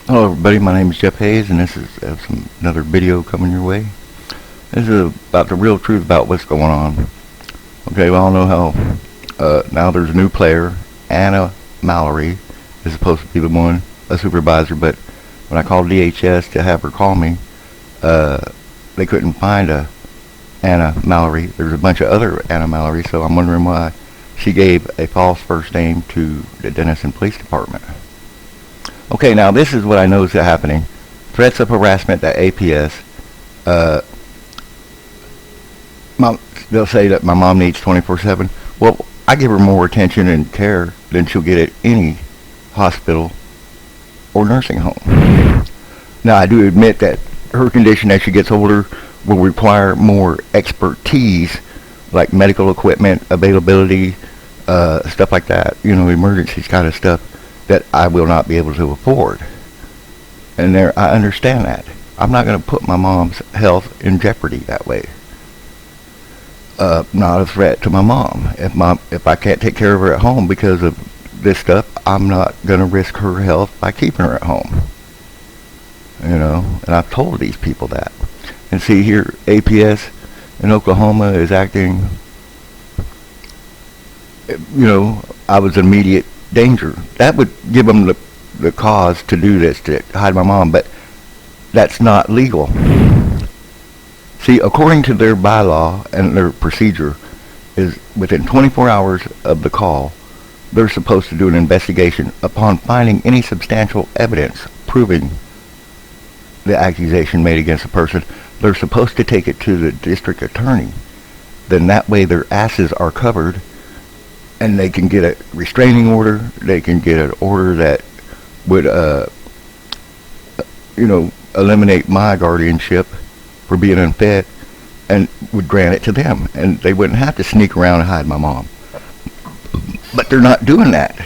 Hello everybody, my name is Jeff Hayes and this is another video coming your way. This is about the real truth about what's going on. Okay, we all know how now there's a new player, Anna Mallory is supposed to be the one, a supervisor, but when I called DHS to have her call me, they couldn't find a Anna Mallory. There's a bunch of other Anna Mallory, so I'm wondering why she gave a false first name to the Denison Police Department. Okay, now this is what I know is happening. Threats of harassment at APS. They'll say that my mom needs 24/7. Well, I give her more attention and care than she'll get at any hospital or nursing home. Now, I do admit that her condition as she gets older will require more expertise, like medical equipment, availability, stuff like that, emergencies kind of stuff that I will not be able to afford. And I understand that. I'm not going to put my mom's health in jeopardy that way. Not a threat to my mom. If I can't take care of her at home because of this stuff, I'm not going to risk her health by keeping her at home. And I've told these people that. And see here, APS in Oklahoma is acting, I was immediate danger. That would give them the cause to do this, to hide my mom, but that's not legal. See, according to their bylaw and their procedure, is within 24 hours of the call, they're supposed to do an investigation upon finding any substantial evidence proving the accusation made against a person. They're supposed to take it to the district attorney. Then that way their asses are covered and they can get a restraining order. They can get an order that would, eliminate my guardianship for being unfit and would grant it to them. And they wouldn't have to sneak around and hide my mom. But they're not doing that.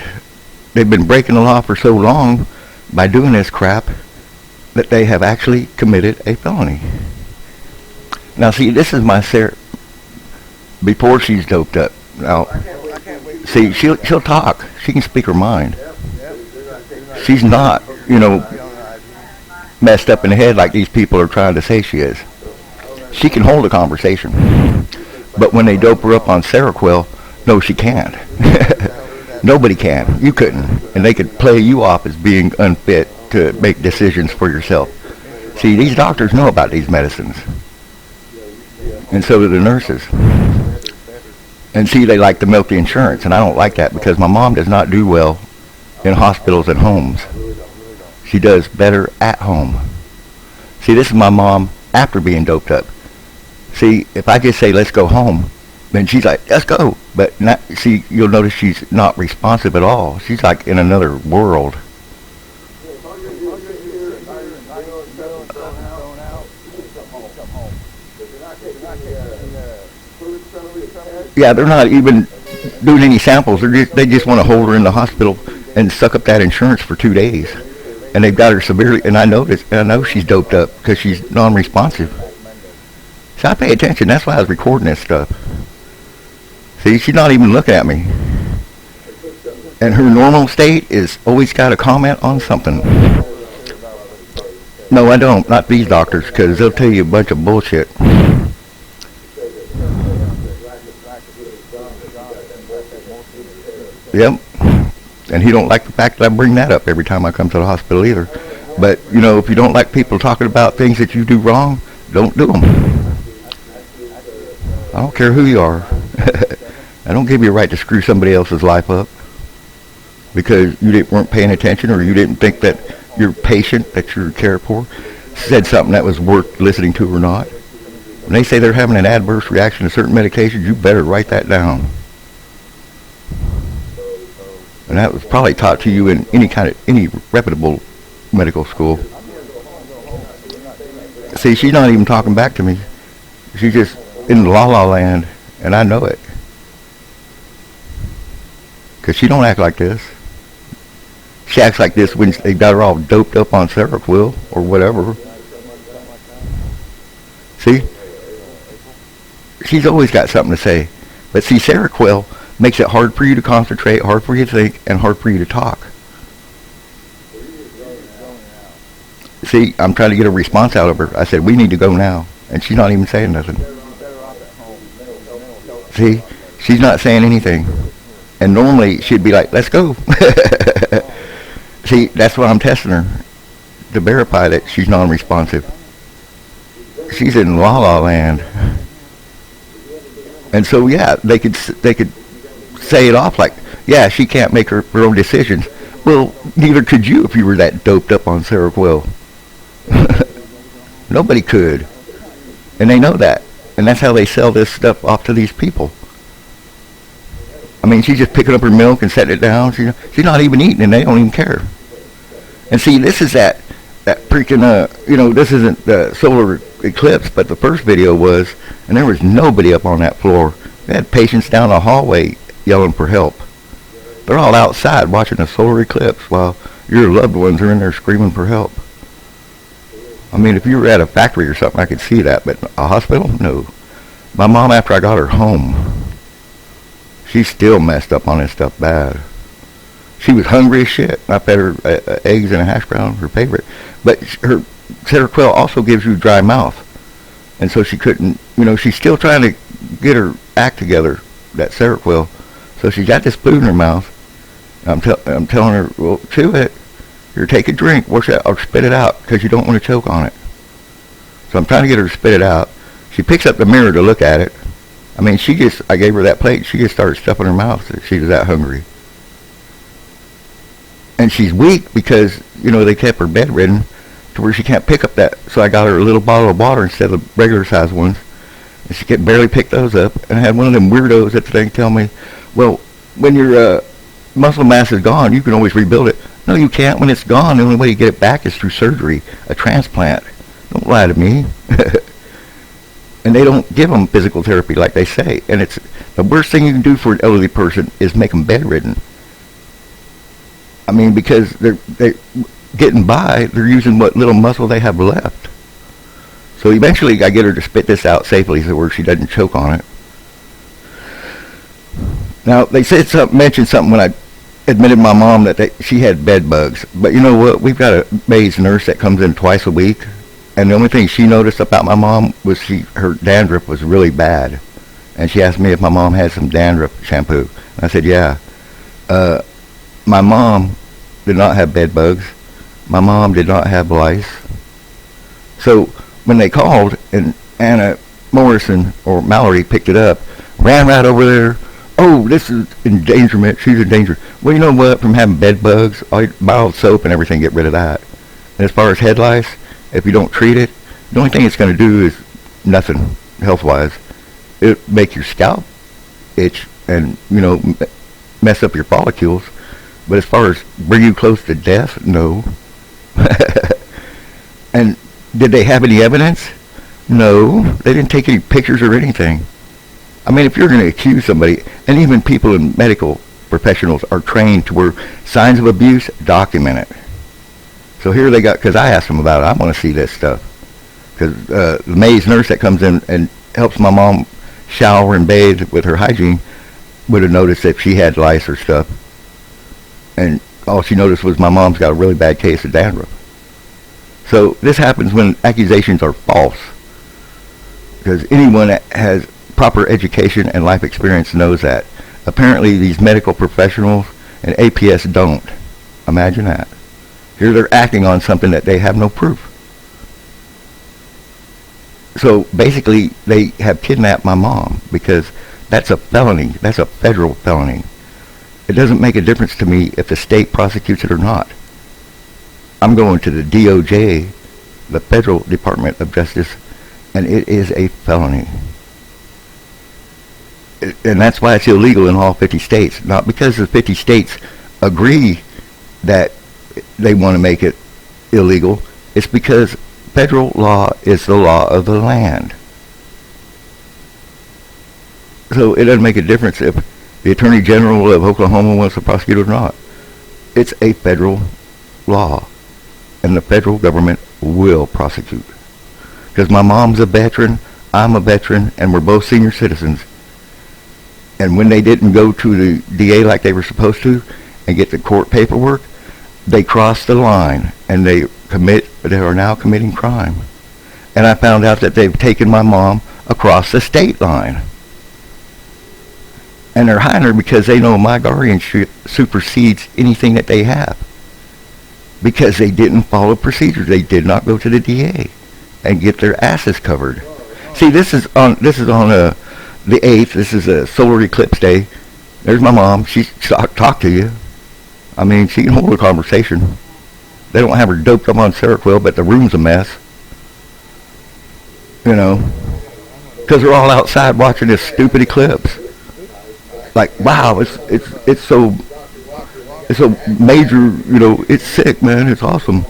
They've been breaking the law for so long by doing this crap that they have actually committed a felony. Now, see, this is my before she's doped up. Now, see, she'll talk. She can speak her mind. She's not, messed up in the head like these people are trying to say she is. She can hold a conversation. But when they dope her up on Seroquel, no, she can't. Nobody can. You couldn't. And they could play you off as being unfit to make decisions for yourself. See, these doctors know about these medicines. And so do the nurses. And see, they like to milk the insurance, and I don't like that because my mom does not do well in hospitals and homes. She does better at home. See, this is my mom after being doped up. See, if I just say, let's go home, then she's like, let's go. But see, you'll notice she's not responsive at all. She's like in another world. Yeah, they're not even doing any samples. They just want to hold her in the hospital and suck up that insurance for 2 days. And they've got her severely, and I know she's doped up because she's non-responsive. So I pay attention. That's why I was recording this stuff. See, she's not even looking at me. And her normal state is always got a comment on something. No, I don't. Not these doctors, because they'll tell you a bunch of bullshit. Yep. And he don't like the fact that I bring that up every time I come to the hospital either. But, if you don't like people talking about things that you do wrong, don't do them. I don't care who you are. I don't give you a right to screw somebody else's life up because you weren't paying attention or you didn't think that your patient that you care for said something that was worth listening to or not. When they say they're having an adverse reaction to certain medications, you better write that down. And that was probably taught to you in any reputable medical school. See, she's not even talking back to me. She's just in la la land, and I know it. Because she don't act like this. She acts like this when they got her all doped up on Seroquel or whatever. See? She's always got something to say. But see, Seroquel makes it hard for you to concentrate, hard for you to think, and hard for you to talk. See, I'm trying to get a response out of her. I said, we need to go now. And she's not even saying nothing. See, she's not saying anything. And normally she'd be like, let's go. See, that's why I'm testing her, to verify that she's non-responsive. She's in la la land. And so, yeah, they could say it off like, yeah, she can't make her own decisions. Well, neither could you if you were that doped up on Seroquel. Nobody could. And they know that. And that's how they sell this stuff off to these people. I mean, she's just picking up her milk and setting it down. She's not even eating, and they don't even care. And see, this is that freaking, this isn't the solar eclipse, but the first video was, and there was nobody up on that floor. They had patients down the hallway yelling for help. They're all outside watching a solar eclipse while your loved ones are in there screaming for help. I mean, if you were at a factory or something, I could see that, but a hospital? No. My mom, after I got her home, she's still messed up on this stuff bad. She was hungry as shit. I fed her eggs and a hash brown, her favorite. But her Seroquel also gives you dry mouth. And so she couldn't, she's still trying to get her act together, that Seroquel. So she's got this food in her mouth. I'm telling her, well, chew it. Here, take a drink. Wash it, or spit it out, because you don't want to choke on it. So I'm trying to get her to spit it out. She picks up the mirror to look at it. I mean, I gave her that plate. She just started stuffing her mouth. She was that hungry. And she's weak because, they kept her bedridden to where she can't pick up that. So I got her a little bottle of water instead of regular size ones. And she could barely pick those up. And I had one of them weirdos at the thing tell me, well, when your muscle mass is gone, you can always rebuild it. No, you can't. When it's gone, the only way you get it back is through surgery, a transplant. Don't lie to me. And they don't give them physical therapy like they say. And it's the worst thing you can do for an elderly person is make them bedridden. I mean, because they're getting by, they're using what little muscle they have left. So eventually I get her to spit this out safely so where she doesn't choke on it. Now, they mentioned something when I admitted my mom that she had bed bugs. But you know what? We've got a maid's nurse that comes in twice a week. And the only thing she noticed about my mom was her dandruff was really bad. And she asked me if my mom had some dandruff shampoo. And I said, yeah. My mom did not have bed bugs. My mom did not have lice. So when they called and Anna Morrison or Mallory picked it up, ran right over there. Oh, this is endangerment. She's in danger. Well, you know what? From having bed bugs, mild soap and everything, get rid of that. And as far as head lice, if you don't treat it, the only thing it's going to do is nothing health-wise. It'll make your scalp itch and, mess up your follicles. But as far as bring you close to death, no. And did they have any evidence? No. They didn't take any pictures or anything. I mean, if you're going to accuse somebody, and even people in medical professionals are trained to where signs of abuse, document it. So here they got, because I asked them about it, I want to see this stuff. Because the maid's nurse that comes in and helps my mom shower and bathe with her hygiene would have noticed if she had lice or stuff. And all she noticed was my mom's got a really bad case of dandruff. So this happens when accusations are false. Because anyone that has proper education and life experience knows that. Apparently these medical professionals and APS don't. Imagine that. Here they're acting on something that they have no proof. So basically they have kidnapped my mom because that's a felony. That's a federal felony. It doesn't make a difference to me if the state prosecutes it or not. I'm going to the DOJ, the Federal Department of Justice, and it is a felony. And that's why it's illegal in all 50 states. Not because the 50 states agree that they want to make it illegal. It's because federal law is the law of the land. So it doesn't make a difference if the Attorney General of Oklahoma wants to prosecute it or not. It's a federal law. And the federal government will prosecute. Because my mom's a veteran, I'm a veteran, and we're both senior citizens. And when they didn't go to the DA like they were supposed to and get the court paperwork, they crossed the line and they are now committing crime. And I found out that they've taken my mom across the state line. And they're hiding her because they know my guardianship supersedes anything that they have. Because they didn't follow procedures. They did not go to the DA and get their asses covered. See, this is on the 8th. This is a solar eclipse day. There's my mom. She talk to you. I mean, she can hold a conversation. They don't have her doped up on Seroquel, but the room's a mess. You know, because they're all outside watching this stupid eclipse. Like, wow, it's so major. You know, it's sick, man. It's awesome.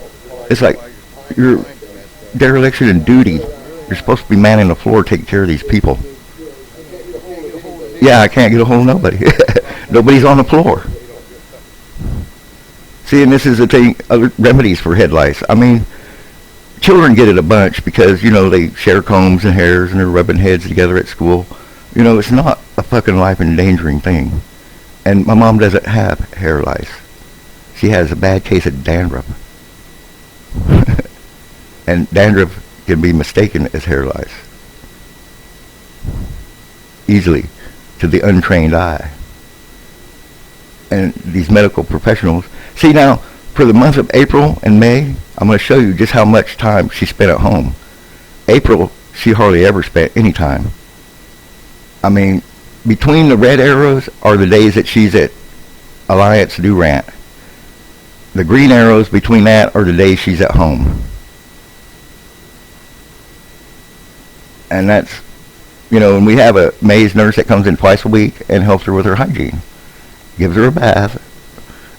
It's like your dereliction in duty. You're supposed to be manning the floor, taking care of these people. Yeah, I can't get a hold of nobody. Nobody's on the floor. See, and this is the thing, other remedies for head lice. I mean, children get it a bunch because, you know, they share combs and hairs and they're rubbing heads together at school. You know, it's not a fucking life-endangering thing. And my mom doesn't have hair lice. She has a bad case of dandruff. And dandruff can be mistaken as hair lice. Easily, to the untrained eye. And these medical professionals. See now, for the month of April and May, I'm going to show you just how much time she spent at home. April, she hardly ever spent any time. I mean, between the red arrows are the days that she's at Alliance Durant. The green arrows between that are the days she's at home. And that's, you know, and we have a May's nurse that comes in twice a week and helps her with her hygiene. Gives her a bath.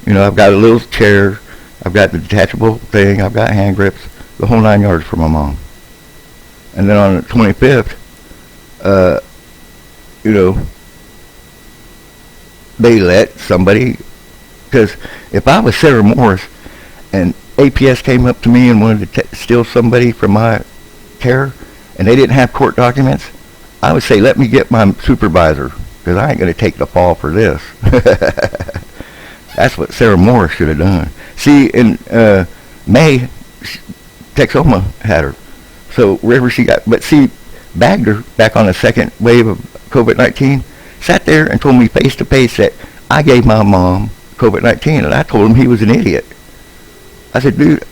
You know, I've got a little chair. I've got the detachable thing. I've got hand grips. The whole 9 yards for my mom. And then on the 25th, you know, they let somebody, because if I was Sarah Morris and APS came up to me and wanted to steal somebody from my care and they didn't have court documents, I would say, let me get my supervisor, because I ain't going to take the fall for this. That's what Sarah Morris should have done. See, in May, Texoma had her. So wherever she got, but see, bagged her back on the second wave of COVID-19, sat there and told me face to face that I gave my mom COVID-19, and I told him he was an idiot. I said, dude,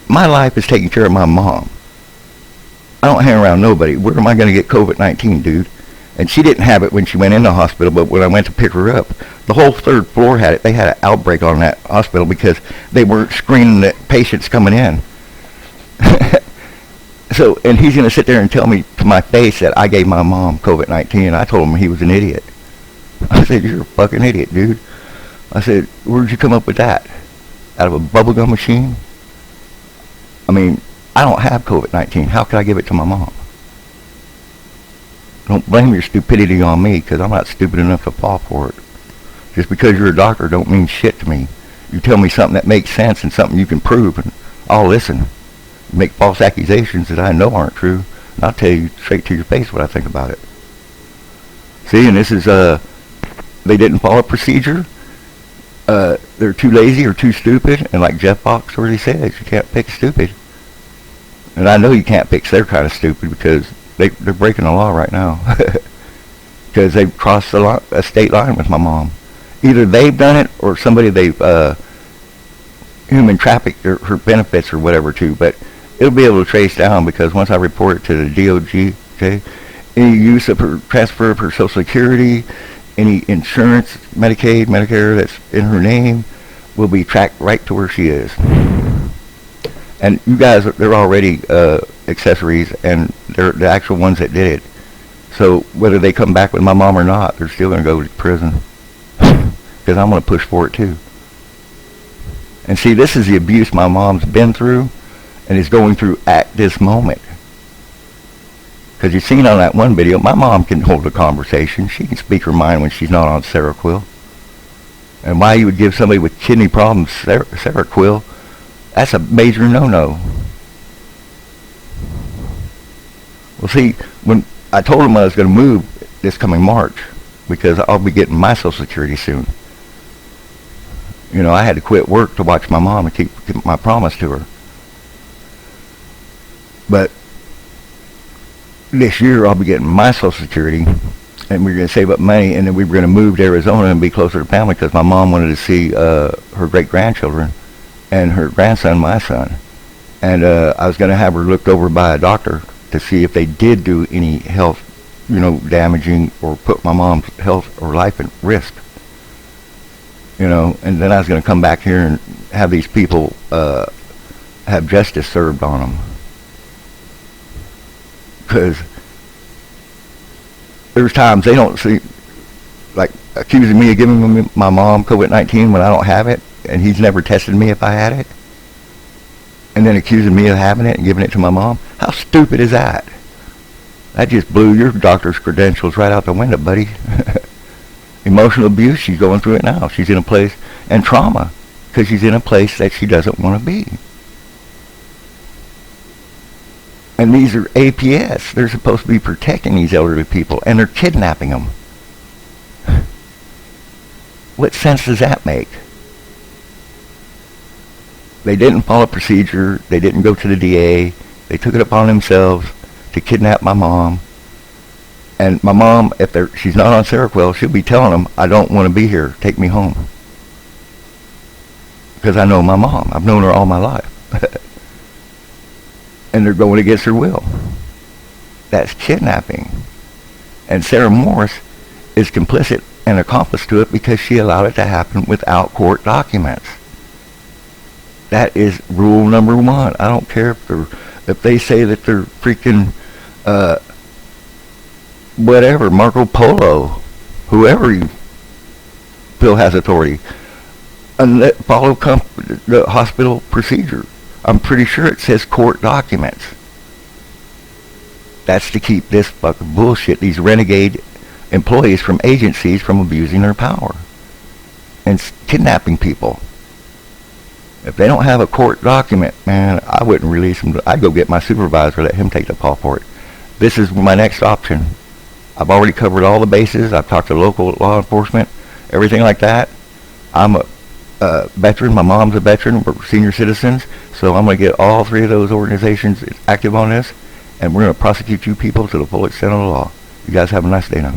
my life is taking care of my mom. I don't hang around nobody. Where am I going to get COVID-19, dude? And she didn't have it when she went in the hospital, but when I went to pick her up, the whole third floor had it. They had an outbreak on that hospital because they weren't screening the patients coming in. So, and he's going to sit there and tell me to my face that I gave my mom COVID-19. I told him he was an idiot. I said, you're a fucking idiot, dude. I said, where'd you come up with that? Out of a bubblegum machine? I mean, I don't have COVID-19. How could I give it to my mom? Don't blame your stupidity on me, because I'm not stupid enough to fall for it. Just because you're a doctor don't mean shit to me. You tell me something that makes sense and something you can prove, and I'll listen. You make false accusations that I know aren't true, and I'll tell you straight to your face what I think about it. See, and this is, they didn't follow procedure. They're too lazy or too stupid, and like Jeff Fox already says, you can't pick stupid. And I know you can't pick their kind of stupid, because they're breaking the law right now. Because they've crossed a state line with my mom. Either they've done it or somebody they've human trafficked her benefits or whatever to. But it'll be able to trace down, because once I report it to the DOJ, okay, any use of her transfer of her Social Security, any insurance, Medicaid, Medicare that's in her name will be tracked right to where she is. And you guys, they're already accessories, and they're the actual ones that did it. So whether they come back with my mom or not, they're still going to go to prison. Because I'm going to push for it too. And see, this is the abuse my mom's been through and is going through at this moment. Because you've seen on that one video, my mom can hold a conversation. She can speak her mind when she's not on Seroquel. And why you would give somebody with kidney problems Seroquel, that's a major no-no. Well, see, when I told him I was going to move this coming March, because I'll be getting my Social Security soon. You know, I had to quit work to watch my mom and keep my promise to her. But this year I'll be getting my Social Security, and we're going to save up money, and then we were going to move to Arizona and be closer to family because my mom wanted to see her great-grandchildren and her grandson, my son. And I was going to have her looked over by a doctor to see if they did do any health, damaging or put my mom's health or life at risk. And then I was going to come back here and have these people have justice served on them. Because there's times they don't see, like, accusing me of giving my mom COVID-19 when I don't have it, and he's never tested me if I had it, and then accusing me of having it and giving it to my mom. How stupid is that? That just blew your doctor's credentials right out the window, buddy. Emotional abuse, she's going through it now. She's in a place, and trauma, because she's in a place that she doesn't want to be. And these are APS. They're supposed to be protecting these elderly people, and they're kidnapping them. What sense does that make? They didn't follow procedure. They didn't go to the DA. They took it upon themselves to kidnap my mom. And my mom, if she's not on Seroquel, she'll be telling them, I don't want to be here. Take me home. Because I know my mom. I've known her all my life. And they're going against her will. That's kidnapping. And Sarah Morris is complicit and accomplice to it because she allowed it to happen without court documents. That is rule number one. I don't care if they say that they're freaking whatever, Marco Polo, whoever you feel has authority, and follow the hospital procedure. I'm pretty sure it says court documents. That's to keep this fucking bullshit, these renegade employees from agencies from abusing their power and kidnapping people. If they don't have a court document, man, I wouldn't release them. I'd go get my supervisor, let him take the paw for it. This is my next option. I've already covered all the bases. I've talked to local law enforcement, everything like that. I'm a veteran. My mom's a veteran. We're senior citizens. So I'm going to get all three of those organizations active on this, and we're going to prosecute you people to the full extent of the law. You guys have a nice day now.